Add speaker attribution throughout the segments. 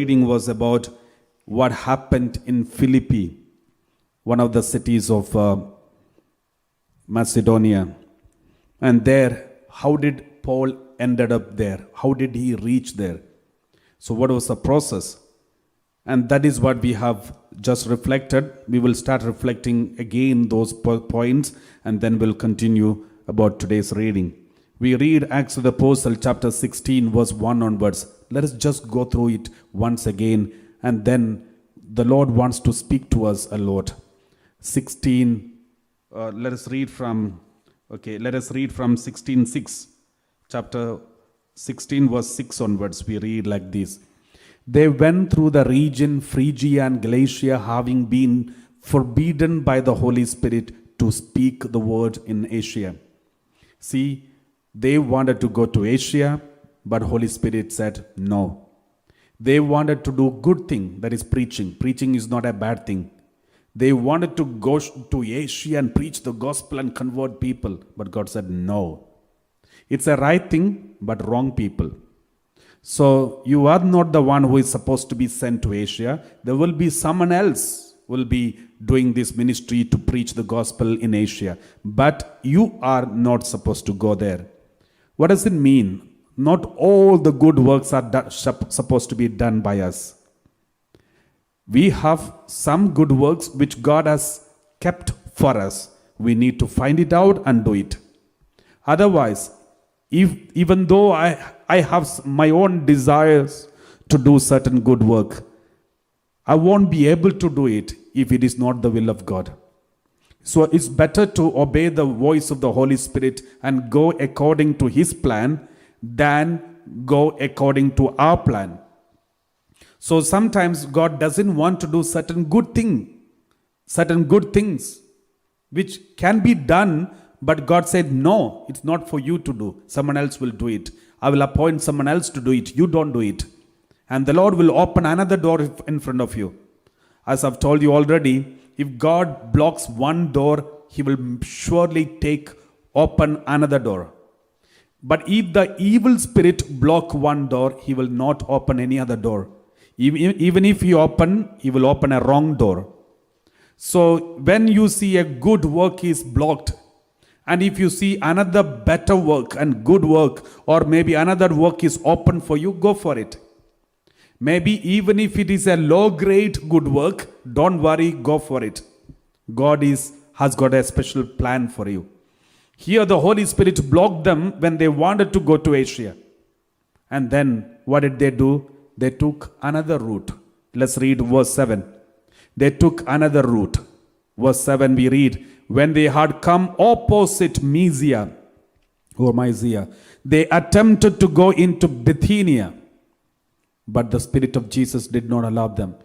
Speaker 1: reading was about what happened in Philippi, one of the cities of Macedonia. And there, how did Paul ended up there? How did he reach there? So what was the process? And that is what we have just reflected. We will start reflecting again those points, and then we'll continue about today's reading. We read Acts of the Apostle chapter 16 verse 1 onwards. Let us just go through it once again, and then the Lord wants to speak to us a lot. 16, let us read from 16:6. Chapter 16 verse 6 onwards, we read like this. They went through the region Phrygia and Galatia, having been forbidden by the Holy Spirit to speak the word in Asia. See, they wanted to go to Asia, but Holy Spirit said no. They wanted to do good thing, that is preaching. Preaching is not a bad thing. They wanted to go to Asia and preach the gospel and convert people, but God said no. It's a right thing, but wrong people. So you are not the one who is supposed to be sent to Asia. There will be someone else will be doing this ministry to preach the gospel in Asia. But you are not supposed to go there. What does it mean? Not all the good works are supposed to be done by us. We have some good works which God has kept for us. We need to find it out and do it. Otherwise, even though I have my own desires to do certain good work, I won't be able to do it if it is not the will of God. So it's better to obey the voice of the Holy Spirit and go according to His plan than go according to our plan. So sometimes God doesn't want to do certain good things which can be done, but God said, no, it's not for you to do. Someone else will do it. I will appoint someone else to do it. You don't do it. And the Lord will open another door in front of you. As I've told you already, if God blocks one door, He will surely open another door. But if the evil spirit block one door, he will not open any other door. Even if he will open a wrong door. So when you see a good work is blocked, and if you see another better work and good work, or maybe another work is open for you, go for it. Maybe even if it is a low grade good work, don't worry, go for it. God has got a special plan for you. Here the Holy Spirit blocked them when they wanted to go to Asia. And then what did they do? They took another route. Let's read verse 7. They took another route. Verse 7 we read, when they had come opposite Mysia, they attempted to go into Bithynia, but the Spirit of Jesus did not allow them.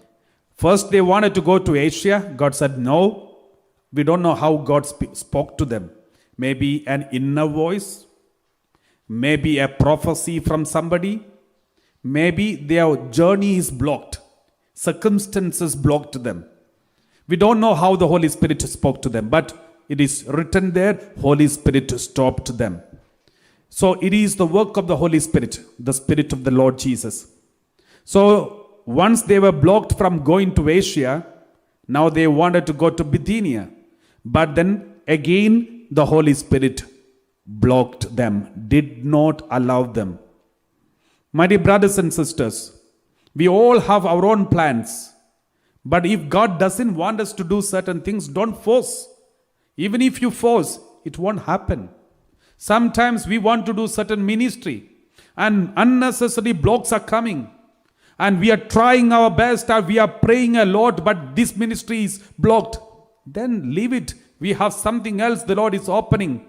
Speaker 1: First they wanted to go to Asia. God said no. We don't know how God spoke to them. Maybe an inner voice, maybe a prophecy from somebody, maybe their journey is blocked, circumstances blocked them. We don't know how the Holy Spirit spoke to them, but it is written there, Holy Spirit stopped them. So it is the work of the Holy Spirit, the Spirit of the Lord Jesus. So once they were blocked from going to Asia, now they wanted to go to Bithynia. But then again, the Holy Spirit blocked them, did not allow them. My dear brothers and sisters, we all have our own plans. But if God doesn't want us to do certain things, don't force. Even if you force, it won't happen. Sometimes we want to do certain ministry and unnecessary blocks are coming. And we are trying our best, or we are praying a lot, but this ministry is blocked. Then leave it. We have something else the Lord is opening.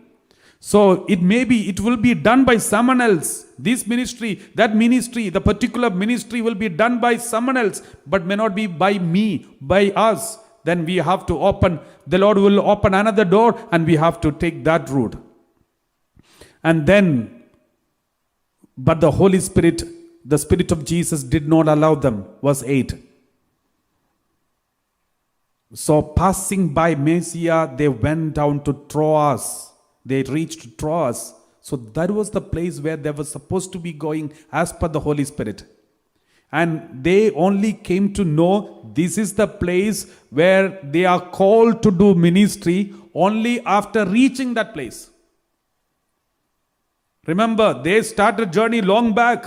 Speaker 1: So it will be done by someone else. This ministry, that ministry, the particular ministry will be done by someone else, but may not be by me, by us. Then we have to the Lord will open another door and we have to take that route. And then, but the Holy Spirit, the Spirit of Jesus did not allow them. Verse 8. So passing by Mysia, they went down to Troas. They reached Troas. So that was the place where they were supposed to be going as per the Holy Spirit. And they only came to know this is the place where they are called to do ministry only after reaching that place. Remember, they started journey long back.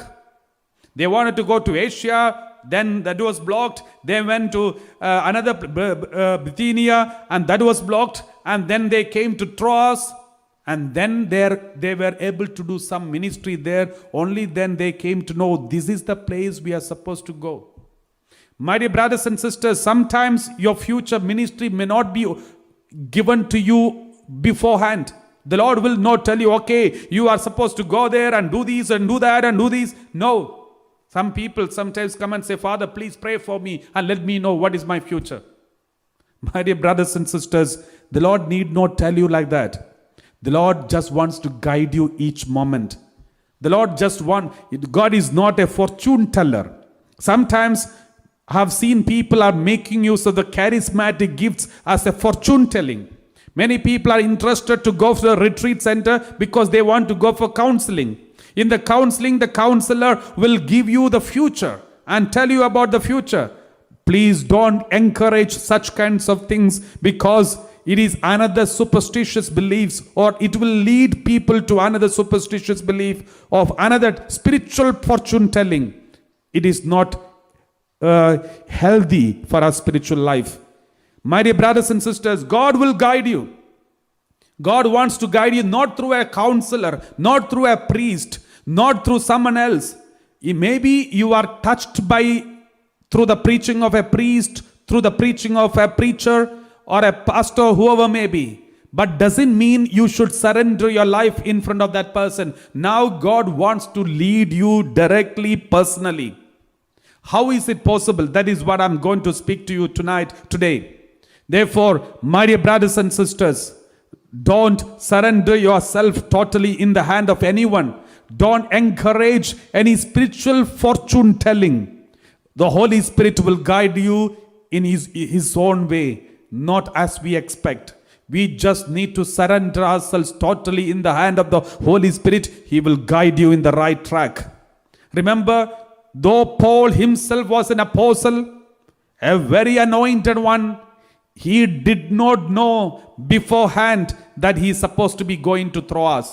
Speaker 1: They wanted to go to Asia, then that was blocked. They went to another Bithynia, and that was blocked. And then they came to Troas, and then they were able to do some ministry there. Only then they came to know this is the place we are supposed to go. My dear brothers and sisters, sometimes your future ministry may not be given to you beforehand. The Lord will not tell you, okay, you are supposed to go there and do this and do that and do this. No. Some people sometimes come and say, Father, please pray for me and let me know what is my future. My dear brothers and sisters, the Lord need not tell you like that. The Lord just wants to guide you each moment. The Lord God is not a fortune teller. Sometimes I have seen people are making use of the charismatic gifts as a fortune telling. Many people are interested to go to the retreat center because they want to go for counseling. In the counseling, the counselor will give you the future and tell you about the future. Please don't encourage such kinds of things, because it is another superstitious beliefs, or it will lead people to another superstitious belief of another spiritual fortune telling. It is not healthy for our spiritual life. My dear brothers and sisters, God will guide you. God wants to guide you not through a counselor, not through a priest, not through someone else. Maybe you are touched through the preaching of a priest, through the preaching of a preacher or a pastor, whoever may be. But doesn't mean you should surrender your life in front of that person. Now God wants to lead you directly, personally. How is it possible? That is what I'm going to speak to you today. Therefore, my dear brothers and sisters, don't surrender yourself totally in the hand of anyone. Don't encourage any spiritual fortune telling. The Holy Spirit will guide you in His own way, not as we expect. We just need to surrender ourselves totally in the hand of the Holy Spirit. He will guide you in the right track. Remember, though Paul himself was an apostle, a very anointed one, he did not know beforehand that he is supposed to be going to Troas.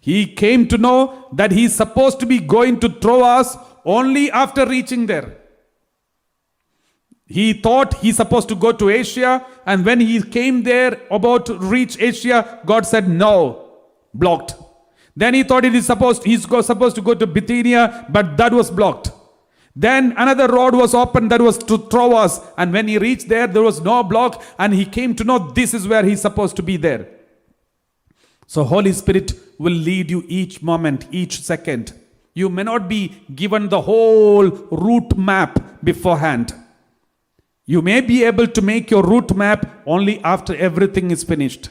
Speaker 1: He came to know that he is supposed to be going to Troas only after reaching there. He thought he's supposed to go to Asia, and when he came there about to reach Asia, God said no, blocked. Then he thought he's supposed to go to Bithynia, but that was blocked. Then another road was opened, that was to Troas, and when he reached there was no block, and he came to know this is where he's supposed to be there. So Holy Spirit will lead you each moment, each second. You may not be given the whole route map beforehand. You may be able to make your route map only after everything is finished.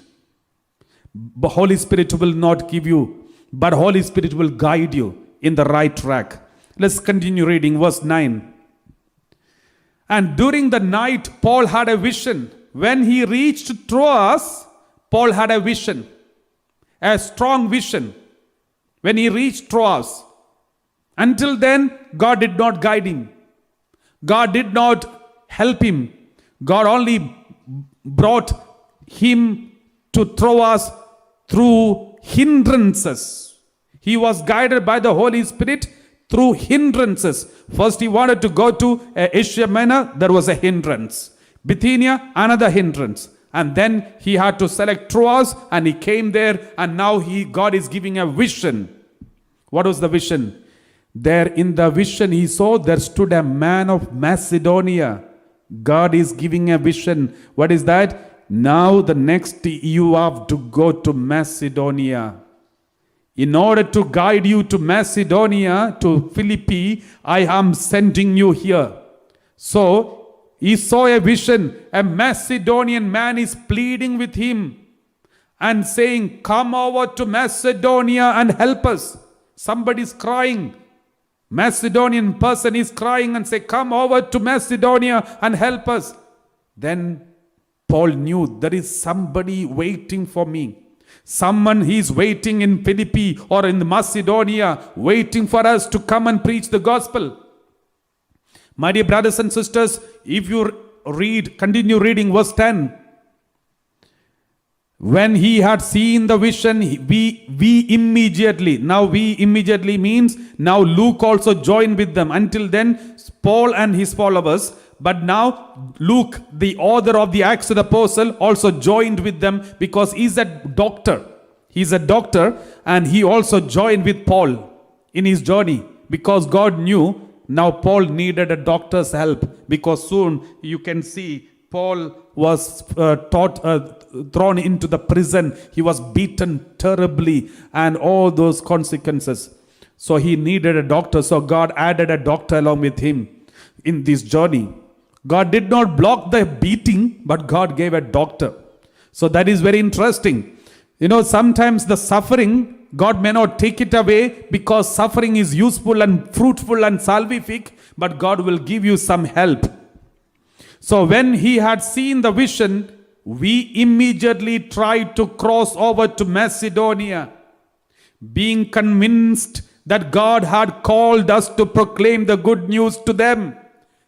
Speaker 1: But Holy Spirit will not give you, but Holy Spirit will guide you in the right track. Let's continue reading verse 9. And during the night, Paul had a vision. When he reached Troas, Paul had a vision, a strong vision. When he reached Troas, until then, God did not guide him. God did not help him. God only brought him to Troas through hindrances. He was guided by the Holy Spirit through hindrances. First he wanted to go to Asia Minor, there was a hindrance. Bithynia, another hindrance. And then he had to select Troas, and he came there, and now God is giving a vision. What was the vision? There in the vision he saw there stood a man of Macedonia. God is giving a vision. What is that? Now the next you have to go to Macedonia. In order to guide you to Macedonia, to Philippi, I am sending you here. So he saw a vision. A Macedonian man is pleading with him and saying, come over to Macedonia and help us. Somebody is crying. Macedonian person is crying and say, come over to Macedonia and help us. Then Paul knew there is somebody waiting for me. Someone he's waiting in Philippi or in Macedonia, waiting for us to come and preach the gospel. My dear brothers and sisters, if you continue reading verse 10. When he had seen the vision, we immediately, now we immediately means now Luke also joined with them. Until then, Paul and his followers, but now Luke, the author of the Acts of the Apostle, also joined with them because he's a doctor. He's a doctor and he also joined with Paul in his journey because God knew now Paul needed a doctor's help, because soon you can see Paul was thrown into the prison. He was beaten terribly and all those consequences. So he needed a doctor. So God added a doctor along with him in this journey. God did not block the beating, but God gave a doctor. So that is very interesting. You know, sometimes the suffering, God may not take it away because suffering is useful and fruitful and salvific, but God will give you some help. So when he had seen the vision, we immediately tried to cross over to Macedonia, being convinced that God had called us to proclaim the good news to them.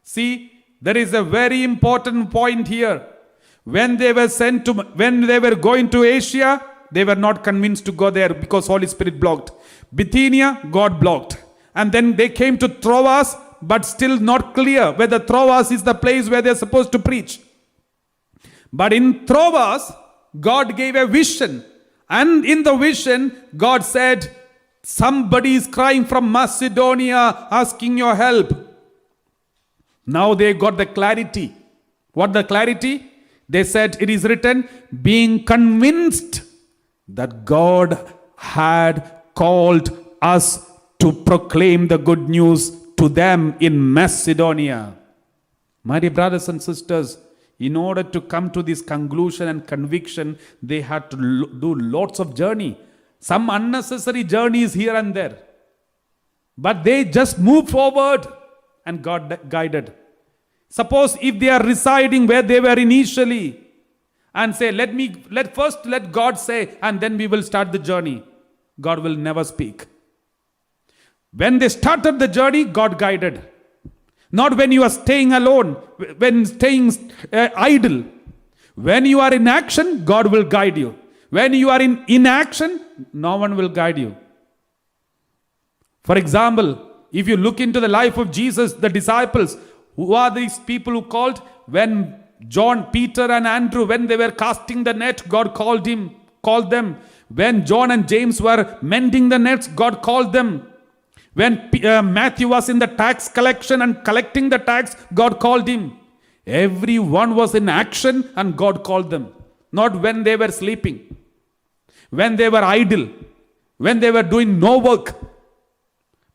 Speaker 1: See, there is a very important point here. When they were going to Asia, they were not convinced to go there because Holy Spirit blocked. Bithynia, God blocked. And then they came to Troas, but still not clear whether Troas is the place where they're supposed to preach. But in Troas, God gave a vision. And in the vision, God said, somebody is crying from Macedonia, asking your help. Now they got the clarity. What the clarity? They said, it is written, being convinced that God had called us to proclaim the good news to them in Macedonia. My dear brothers and sisters, in order to come to this conclusion and conviction, they had to do lots of journey. Some unnecessary journeys here and there. But they just moved forward and God guided. Suppose if they are residing where they were initially and say, let God say, and then we will start the journey. God will never speak. When they started the journey, God guided. Not when you are staying alone, when staying idle. When you are in action, God will guide you. When you are in inaction, no one will guide you. For example, if you look into the life of Jesus, the disciples, who are these people who called? When John, Peter and Andrew, when they were casting the net, God called them. When John and James were mending the nets, God called them. When Matthew was in the tax collection and collecting the tax, God called him. Everyone was in action and God called them. Not when they were sleeping, when they were idle, when they were doing no work.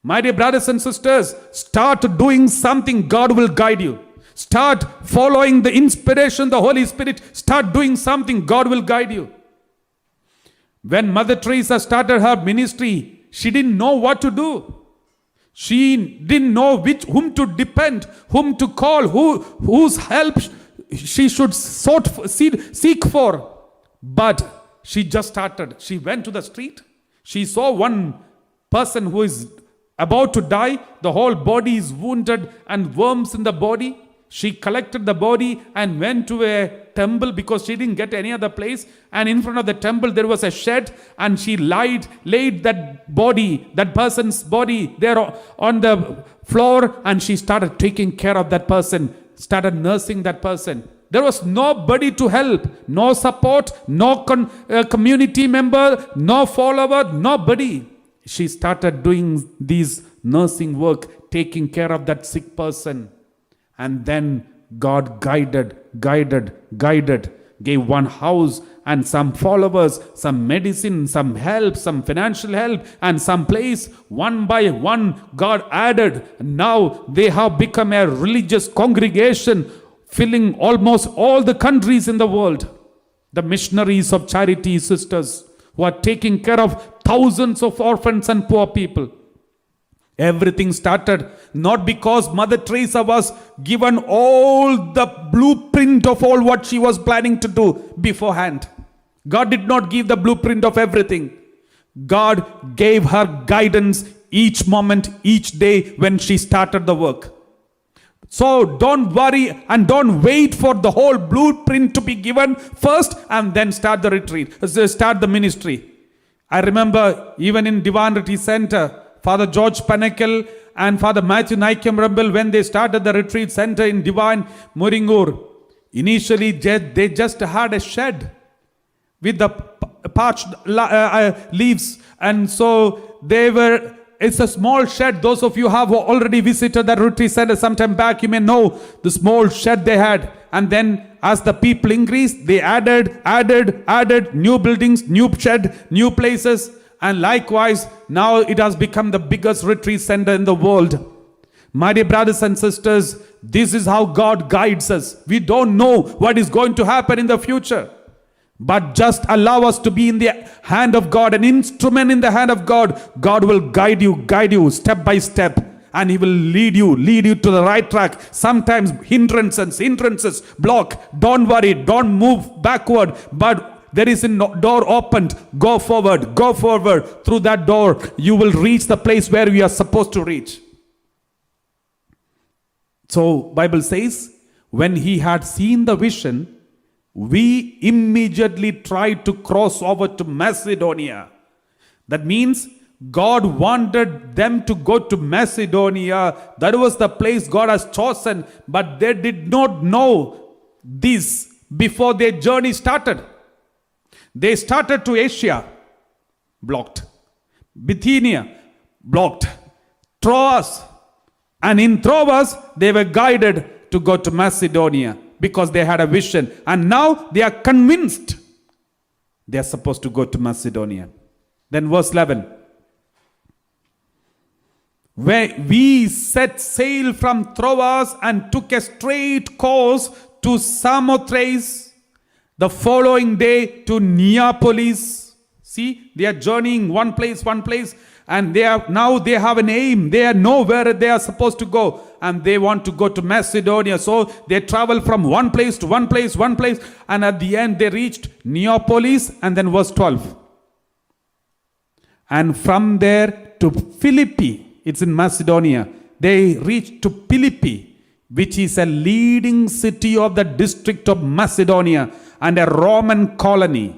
Speaker 1: My dear brothers and sisters, start doing something, God will guide you. Start following the inspiration, the Holy Spirit. Start doing something, God will guide you. When Mother Teresa started her ministry, she didn't know what to do. She didn't know whom to depend, whom to call, whose help she should seek for. But she just started. She went to the street. She saw one person who is about to die. The whole body is wounded and worms in the body. She collected the body and went to a temple because she didn't get any other place. And in front of the temple there was a shed, and she laid that body, that person's body there on the floor, and she started taking care of that person, started nursing that person. There was nobody to help, no support, no community member, no follower, nobody. She started doing these nursing work, taking care of that sick person. And then God guided, gave one house and some followers, some medicine, some help, some financial help, and some place. One by one, God added. Now they have become a religious congregation filling almost all the countries in the world. The missionaries of charity sisters who are taking care of thousands of orphans and poor people. Everything started not because Mother Teresa was given all the blueprint of all what she was planning to do beforehand. God did not give the blueprint of everything. God gave her guidance each moment, each day when she started the work. So don't worry and don't wait for the whole blueprint to be given first and then start the retreat, start the ministry. I remember even in Divine Retreat Center, Father George Panekel and Father Matthew Naikem Rebel, when they started the retreat center in Divine Muringur, initially they just had a shed with the parched leaves, and so it's a small shed. Those of you who have already visited that retreat center sometime back, you may know the small shed they had. And then as the people increased, they added new buildings, new shed, new places. And likewise, now it has become the biggest retreat center in the world. My dear brothers and sisters, this is how God guides us. We don't know what is going to happen in the future. But just allow us to be in the hand of God, an instrument in the hand of God. God will guide you step by step. And He will lead you to the right track. Sometimes hindrances block. Don't worry, don't move backward. But there is a door opened. Go forward. Through that door, you will reach the place where you are supposed to reach. So, Bible says, when he had seen the vision, we immediately tried to cross over to Macedonia. That means God wanted them to go to Macedonia. That was the place God has chosen. But they did not know this before their journey started. They started to Asia, blocked. Bithynia, blocked. Troas. And in Troas, they were guided to go to Macedonia because they had a vision. And now they are convinced they are supposed to go to Macedonia. Then verse 11. Where we set sail from Troas and took a straight course to Samothrace, the following day to Neapolis. See, they are journeying one place, and they have an aim. They know where they are supposed to go, and they want to go to Macedonia. So they travel from one place to one place, and at the end they reached Neapolis. And then verse 12. And from there to Philippi. It's in Macedonia. They reached to Philippi, which is a leading city of the district of Macedonia and a Roman colony.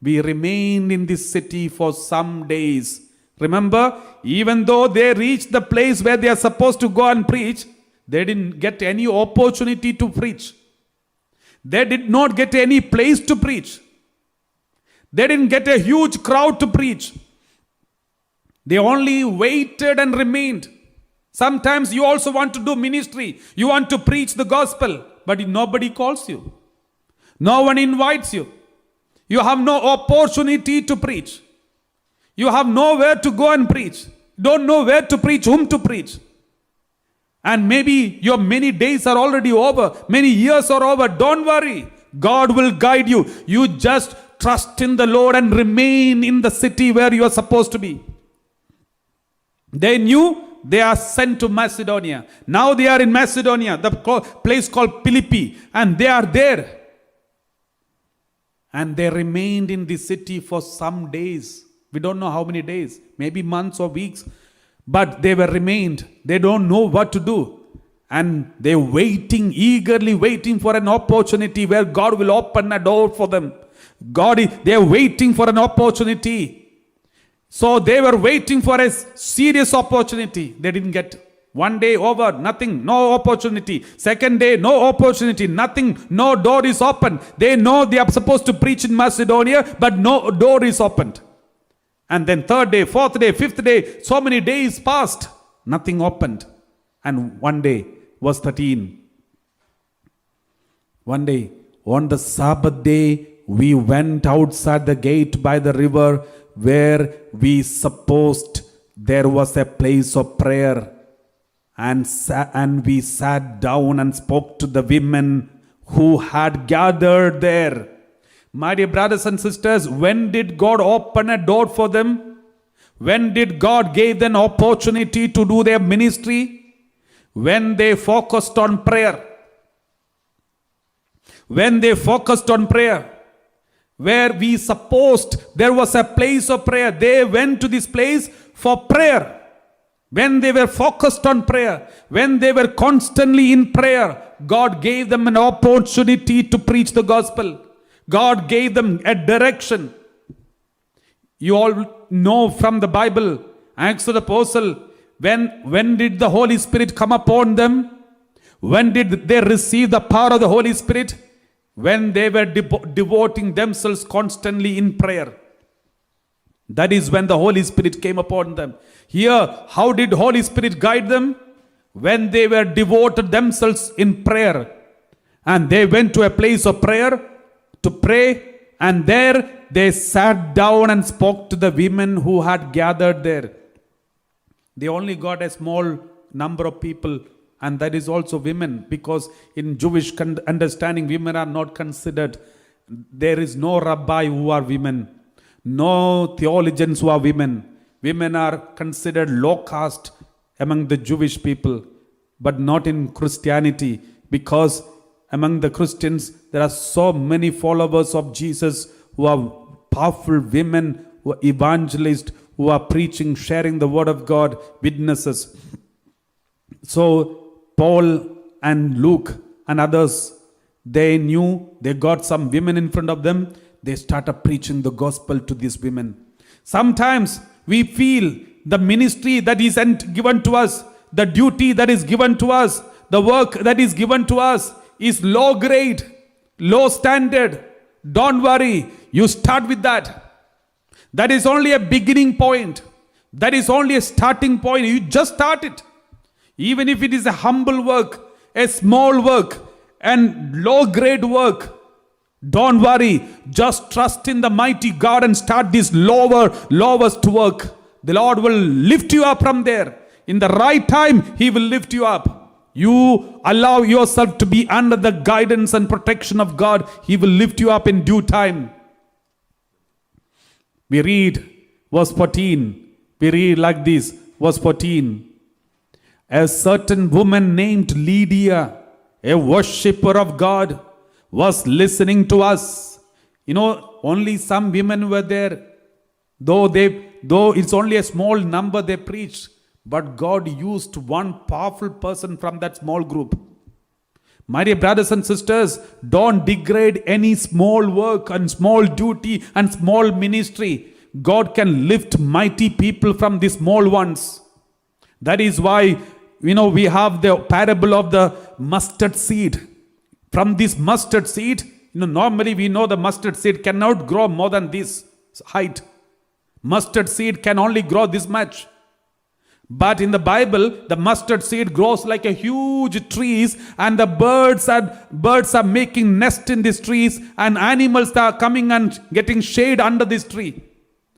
Speaker 1: We remained in this city for some days. Remember, even though they reached the place where they are supposed to go and preach, they didn't get any opportunity to preach. They did not get any place to preach. They didn't get a huge crowd to preach. They only waited and remained. Sometimes you also want to do ministry. You want to preach the gospel, but nobody calls you. No one invites you. You have no opportunity to preach. You have nowhere to go and preach. Don't know where to preach, whom to preach. And maybe your many days are already over. Many years are over. Don't worry. God will guide you. You just trust in the Lord and remain in the city where you are supposed to be. They knew they are sent to Macedonia. Now they are in Macedonia, the place called Philippi, and they are there. And they remained in the city for some days. We don't know how many days, maybe months or weeks, but they were remained. They don't know what to do. And they're eagerly waiting for an opportunity where God will open a door for them. They're waiting for an opportunity. So they were waiting for a serious opportunity. They didn't get. One day over, nothing, no opportunity. Second day, no opportunity, nothing, no door is open. They know they are supposed to preach in Macedonia, but no door is opened. And then third day, fourth day, fifth day, so many days passed, nothing opened. And one day, verse 13. One day, on the Sabbath day, we went outside the gate by the river where we supposed there was a place of prayer. And we sat down and spoke to the women who had gathered there. My dear brothers and sisters, when did God open a door for them? When did God give them opportunity to do their ministry? When they focused on prayer. When they focused on prayer. Where we supposed there was a place of prayer. They went to this place for prayer. when they were focused on prayer, when they were constantly in prayer, God gave them an opportunity to preach the gospel. God gave them a direction. You all know from the Bible, Acts of the Apostle, when did the Holy Spirit come upon them? When did they receive the power of the Holy Spirit? When they were devoting themselves constantly in prayer. That is when the Holy Spirit came upon them. Here, how did Holy Spirit guide them? When they were devoted themselves in prayer. And they went to a place of prayer to pray. And there they sat down and spoke to the women who had gathered there. They only got a small number of people, and that is also women, because in Jewish understanding, women are not considered. There is no rabbi who are women, no theologians who are women. Women are considered low caste among the Jewish people, but not in Christianity, because among the Christians there are so many followers of Jesus who are powerful women, who are evangelists, who are preaching, sharing the word of God, witnesses. So Paul and Luke and others, they knew, they got some women in front of them. They started preaching the gospel to these women. Sometimes we feel the ministry that is given to us, the duty that is given to us, the work that is given to us is low grade, low standard. Don't worry, you start with that. That is only a beginning point. That is only a starting point. You just start it. Even if it is a humble work, a small work, and low grade work, don't worry. Just trust in the mighty God and start this lowest work. The Lord will lift you up from there. In the right time, He will lift you up. You allow yourself to be under the guidance and protection of God. He will lift you up in due time. We read verse 14. We read like this, verse 14. A certain woman named Lydia, a worshipper of God, was listening to us. Only some women were there. Though it's only a small number they preached, but God used one powerful person from that small group. My dear brothers and sisters, don't degrade any small work and small duty and small ministry. God can lift mighty people from the small ones. That is why, we have the parable of the mustard seed. From this mustard seed, normally we know the mustard seed cannot grow more than this height. Mustard seed can only grow this much. But in the Bible, the mustard seed grows like a huge trees, and the birds are making nest in these trees, and animals are coming and getting shade under this tree.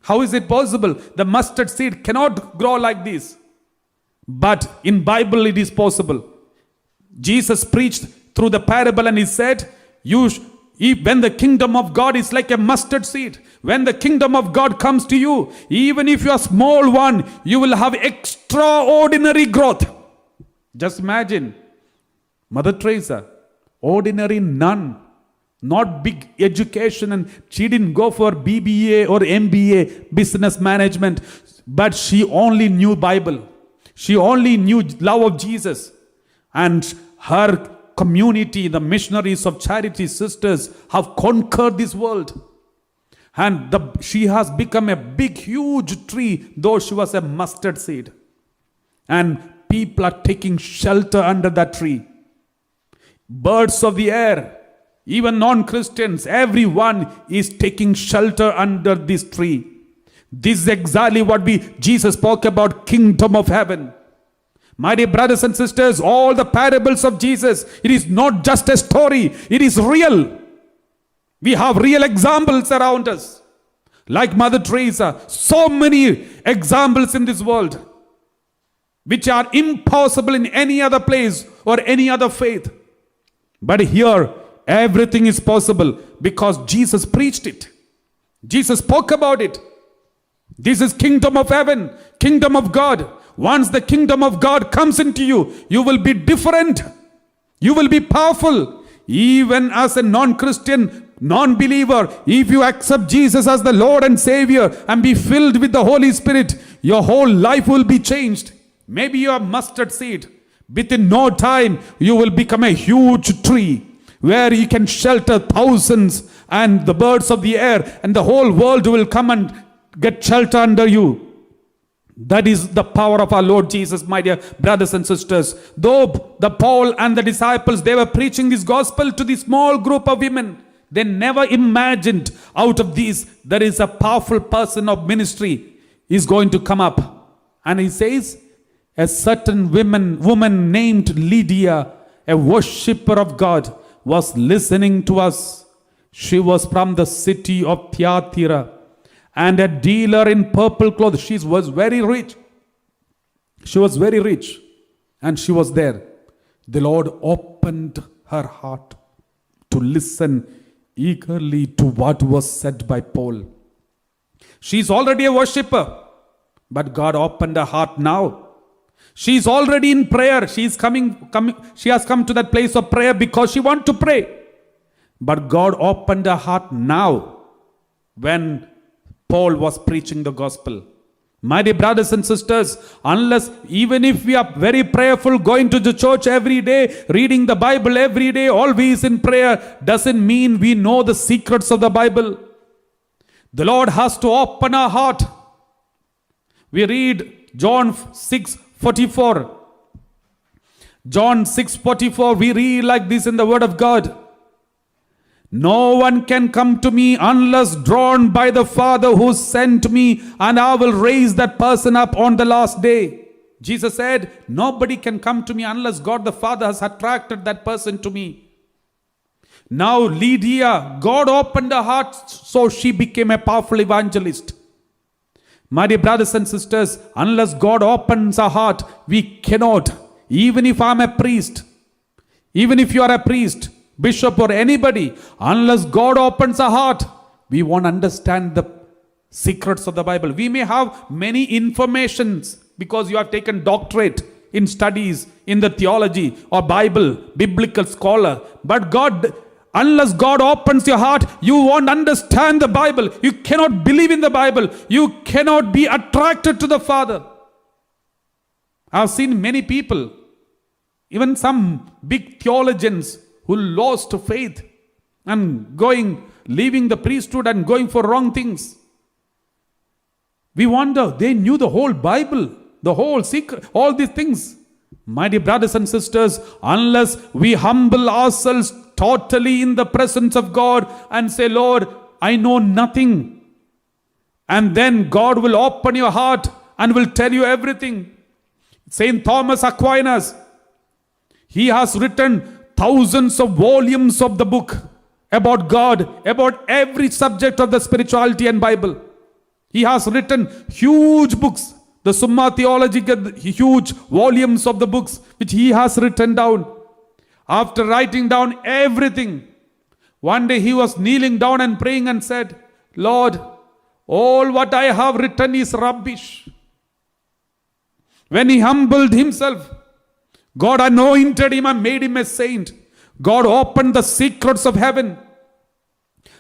Speaker 1: How is it possible? The mustard seed cannot grow like this. But in Bible it is possible. Jesus preached through the parable and He said, when the kingdom of God is like a mustard seed, when the kingdom of God comes to you, even if you are small one, you will have extraordinary growth. Just imagine, Mother Teresa, ordinary nun, not big education, and she didn't go for BBA or MBA, business management, but she only knew Bible. She only knew love of Jesus. And her community, the missionaries of Charity Sisters, have conquered this world. And she has become a big, huge tree, though she was a mustard seed. And people are taking shelter under that tree. Birds of the air, even non-Christians, everyone is taking shelter under this tree. This is exactly what Jesus spoke about, kingdom of heaven. My dear brothers and sisters, all the parables of Jesus, it is not just a story, it is real. We have real examples around us. Like Mother Teresa, so many examples in this world, which are impossible in any other place or any other faith. But here, everything is possible because Jesus preached it. Jesus spoke about it. This is kingdom of heaven, kingdom of God. Once the kingdom of God comes into you, you will be different. You will be powerful. Even as a non-Christian, non-believer, if you accept Jesus as the Lord and Savior and be filled with the Holy Spirit, your whole life will be changed. Maybe you are mustard seed. Within no time, you will become a huge tree where you can shelter thousands and the birds of the air, and the whole world will come and get shelter under you. That is the power of our Lord Jesus, my dear brothers and sisters. Though the Paul and the disciples, they were preaching this gospel to this small group of women, they never imagined out of these there is a powerful person of ministry is going to come up. And he says, a certain woman named Lydia, a worshipper of God, was listening to us. She was from the city of Thyatira and a dealer in purple clothes. She was very rich. She was very rich. And she was there. The Lord opened her heart to listen eagerly to what was said by Paul. She's already a worshipper, but God opened her heart now. She's already in prayer. She has come to that place of prayer because she wants to pray. But God opened her heart now when Paul was preaching the gospel. My dear brothers and sisters, even if we are very prayerful, going to the church every day, reading the Bible every day, always in prayer, doesn't mean we know the secrets of the Bible. The Lord has to open our heart. We read John 6:44. John 6:44, we read like this in the Word of God. No one can come to me unless drawn by the Father who sent me, and I will raise that person up on the last day. Jesus said, nobody can come to me unless God the Father has attracted that person to me. Now Lydia, God opened her heart, so she became a powerful evangelist. My dear brothers and sisters, unless God opens our heart, we cannot. Even if I'm a priest, even if you are a priest, bishop or anybody, unless God opens our heart, we won't understand the secrets of the Bible. We may have many informations because you have taken doctorate in studies in the theology or biblical scholar. But unless God opens your heart, you won't understand the Bible. You cannot believe in the Bible. You cannot be attracted to the Father. I've seen many people, even some big theologians, who lost faith and leaving the priesthood and going for wrong things. We wonder, they knew the whole Bible, the whole secret, all these things. My dear brothers and sisters, unless we humble ourselves totally in the presence of God and say, Lord, I know nothing. And then God will open your heart and will tell you everything. Saint Thomas Aquinas, he has written thousands of volumes of the book about God, about every subject of the spirituality and Bible. He has written huge books, the Summa Theologica, huge volumes of the books which he has written down. After writing down everything, one day he was kneeling down and praying and said, Lord, all what I have written is rubbish. When he humbled himself, God anointed him and made him a saint. God opened the secrets of heaven,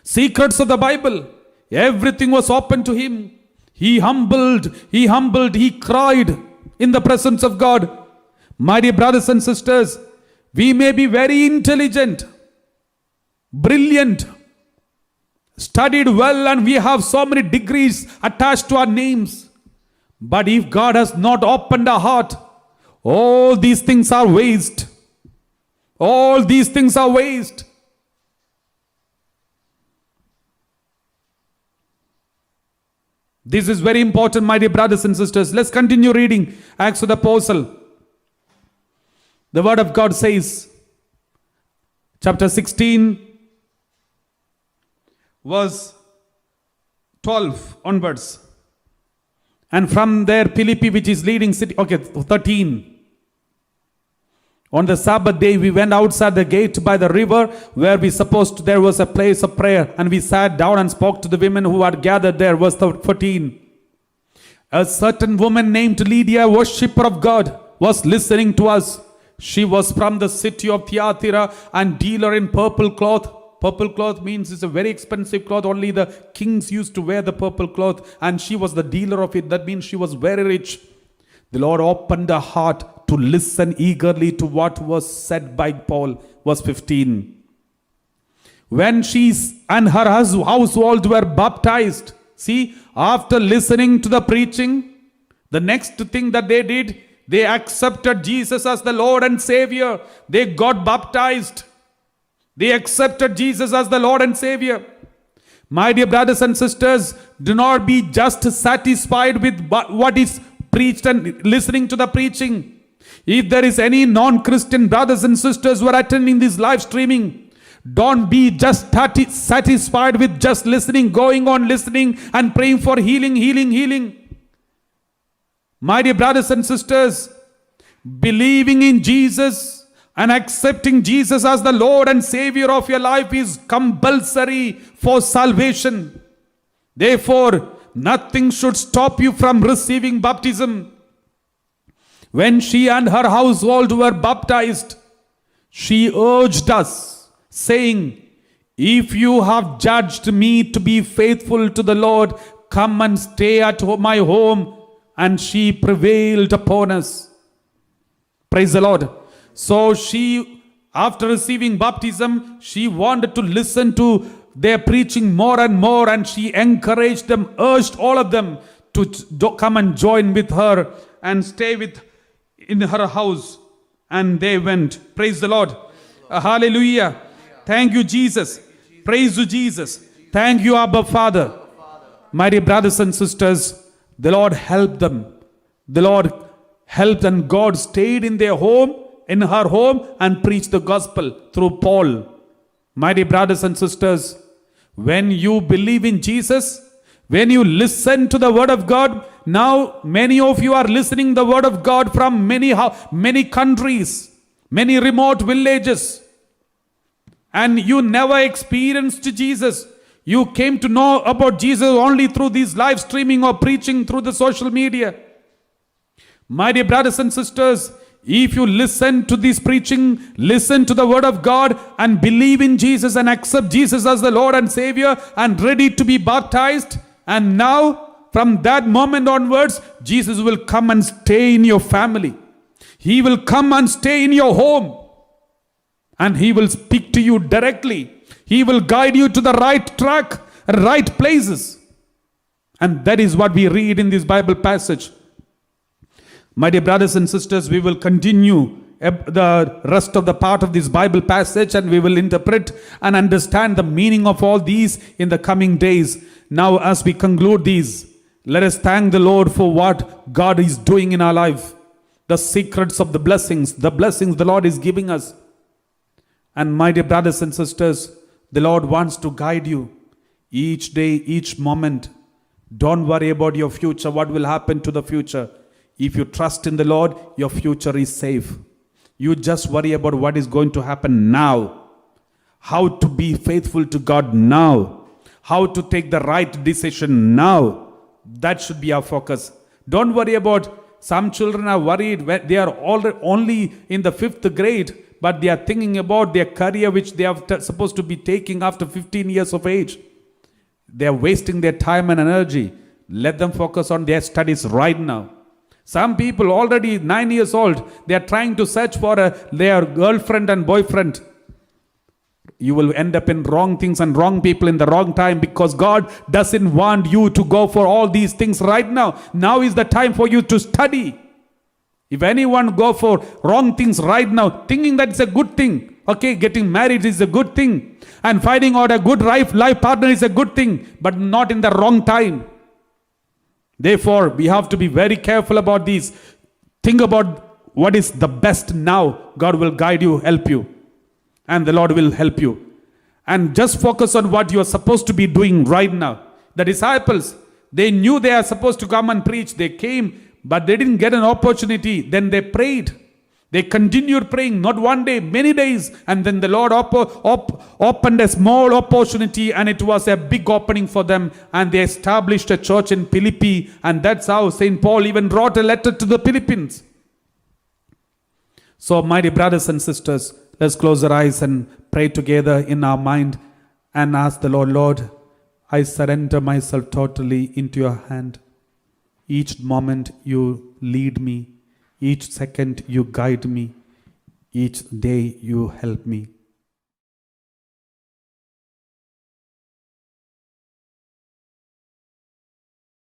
Speaker 1: secrets of the Bible. Everything was open to him. He humbled, he cried in the presence of God. My dear brothers and sisters, we may be very intelligent, brilliant, studied well, and we have so many degrees attached to our names. But if God has not opened our heart, all these things are waste. All these things are waste. This is very important, my dear brothers and sisters. Let's continue reading Acts of the Apostle. The Word of God says, chapter 16, verse 12 onwards. And from there, Philippi, which is leading city. 13. On the Sabbath day, we went outside the gate by the river where we supposed there was a place of prayer. And we sat down and spoke to the women who had gathered there. Verse 14. A certain woman named Lydia, worshipper of God, was listening to us. She was from the city of Thyatira and dealer in purple cloth. Purple cloth means it's a very expensive cloth. Only the kings used to wear the purple cloth. And she was the dealer of it. That means she was very rich. The Lord opened her heart to listen eagerly to what was said by Paul. Verse 15. When she and her household were baptized, see, after listening to the preaching, the next thing that they did, they accepted Jesus as the Lord and Savior. They got baptized. They accepted Jesus as the Lord and Savior. My dear brothers and sisters, do not be just satisfied with what is preached and listening to the preaching. If there is any non-Christian brothers and sisters who are attending this live streaming, don't be just satisfied with just listening, going on listening and praying for healing. My dear brothers and sisters, believing in Jesus and accepting Jesus as the Lord and Savior of your life is compulsory for salvation. Therefore, nothing should stop you from receiving baptism. When she and her household were baptized, she urged us, saying, "If you have judged me to be faithful to the Lord, come and stay at my home." And she prevailed upon us. Praise the Lord. So she, after receiving baptism, she wanted to listen to their preaching more and more, and she encouraged them, urged all of them to come and join with her and stay in her house. And they went. Praise the Lord. Hallelujah. Thank you, Jesus. Praise to Jesus. Thank you, Abba Father. My dear brothers and sisters, the Lord helped them. The Lord helped, and God stayed in their home, in her home, and preached the gospel through Paul. My dear brothers and sisters, when you believe in Jesus, when you listen to the word of God, now many of you are listening the word of God from many countries, many remote villages, and you never experienced Jesus. You came to know about Jesus only through these live streaming or preaching through the social media. My dear brothers and sisters, if you listen to this preaching, listen to the word of God and believe in Jesus and accept Jesus as the Lord and Savior and ready to be baptized, and now from that moment onwards, Jesus will come and stay in your family. He will come and stay in your home, and He will speak to you directly. He will guide you to the right track, right places. And that is what we read in this Bible passage. My dear brothers and sisters, we will continue the rest of the part of this Bible passage, and we will interpret and understand the meaning of all these in the coming days. Now, as we conclude these, let us thank the Lord for what God is doing in our life. The secrets of the blessings the Lord is giving us. And my dear brothers and sisters, the Lord wants to guide you each day, each moment. Don't worry about your future, what will happen to the future. If you trust in the Lord, your future is safe. You just worry about what is going to happen now. How to be faithful to God now. How to take the right decision now. That should be our focus. Don't worry about, some children are worried when they are only in the 5th grade, but they are thinking about their career which they are supposed to be taking after 15 years of age. They are wasting their time and energy. Let them focus on their studies right now. Some people already 9 years old, they are trying to search for their girlfriend and boyfriend. You will end up in wrong things and wrong people in the wrong time, because God doesn't want you to go for all these things right now. Now is the time for you to study. If anyone go for wrong things right now, thinking that it's a good thing, okay, getting married is a good thing, and finding out a good life partner is a good thing, but not in the wrong time. Therefore, we have to be very careful about these. Think about what is the best now. God will guide you, help you, and the Lord will help you. And just focus on what you are supposed to be doing right now. The disciples, they knew they are supposed to come and preach. They came, but they didn't get an opportunity. Then they prayed. They continued praying, not one day, many days. And then the Lord opened a small opportunity, and it was a big opening for them. And they established a church in Philippi. And that's how St. Paul even wrote a letter to the Philippines. So, my dear brothers and sisters, let's close our eyes and pray together in our mind and ask the Lord, Lord, I surrender myself totally into your hand. Each moment you lead me. Each second you guide me. Each day you help me.